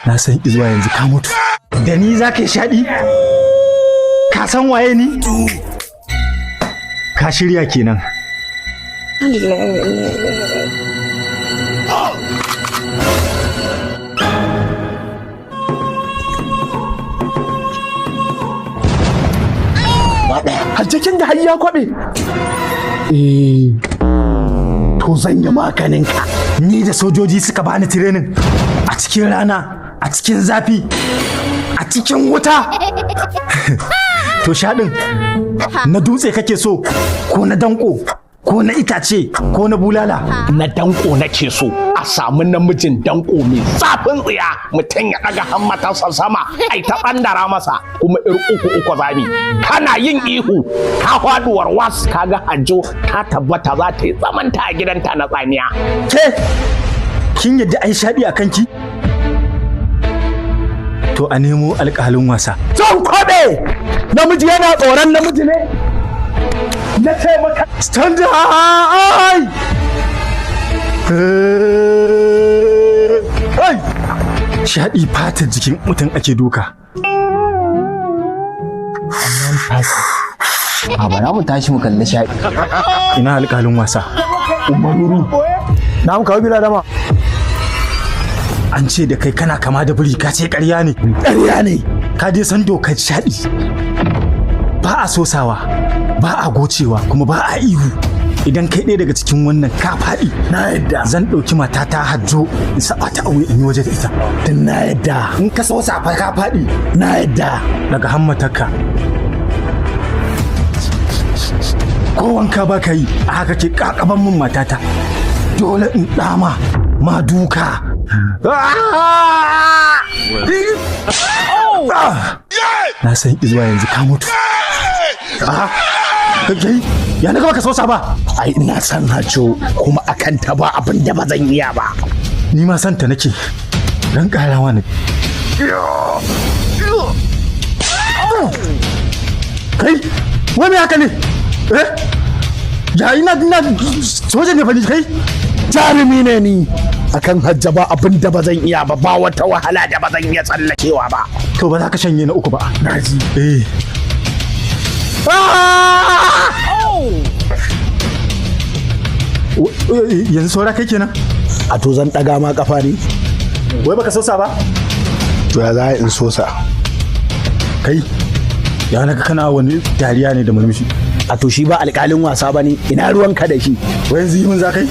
Na san izuwa yanzu ka mutu. Da ni za ka yi shaɗi? Ka san waye ni? Ka shirya kenan. Hajjakin da har ya kwaɓe. To zan yi maganinka. Ni da sojoji suka bani tirenin a cikin rana, a cikin zafi, a cikin wuta. To shaɗin na dutse kake so ko na danko ko na itace ko na bulala? Na danko nake so, a samu namijin danko mai zafin tsiya, mutum ya ɗaga hammatarsa sama ai ta ɓandara masa, kuma uku zami. Kana yin ihu ka faduwar was, kaga Hajjo ta tabbata za ta yi zamanta a gidanta na tsamiya. Ke kin yadda ai shaɗi a kanki? To a nemo alƙalin wasa. Zan kwaɓe! Namiji yana tsoron namiji ne? Na ce maka stand high! Shaɗi fatar jikin mutum ake duka. A bara mu tashi mu kalli shaɗi. Ina alƙalin wasa. Umaruru. Na mu kawo bila dama. An ce da kai kana kama da biri, ka ce ƙarya ne. Ƙarya ne. Ka je san dokar shaɗi. Ba a sosawa, ba a gocewa, kuma ba a ihu. Idan kai ɗaya daga cikin wannan ka faɗi, Na yadda. zan ɗauki matata Hajjo in saba ta aure in yi waje da ita. Tun na yadda. In ka sosa fa ka faɗi, Na yadda. daga hammatarka. Ko wanka ba ka yi, a haka ke ƙaƙaban min matata. Dole in ɗama ma duka. Na san izuwa yanzu ka mutu. Kai, ya na gaba ka sosa ba? Ai ina san Hajjo kuma akan ta ba abin da ba zan iya ba. Ni ma santa nake. Dan ƙarawa ne. Kai, wani haka ne? Ya ina soja ne fa ni kai? Jarumi ne ni. Akan Hajja ba abin da ba zan iya ba, ba wata wahala da ba zan iya tsallakewa ba. To ba za ka shanye na uku ba. Naji. Yanzu saura kai kenan? A to zan ɗaga ma kafa ne? Wai baka sosa ba? To ya za in sosa? Kai, ya naga kana wani dariya ne da murmushi. A to shi ba alƙalin wasa ba ne, ina ruwanka da shi. Wai yanzu yi mun za kai?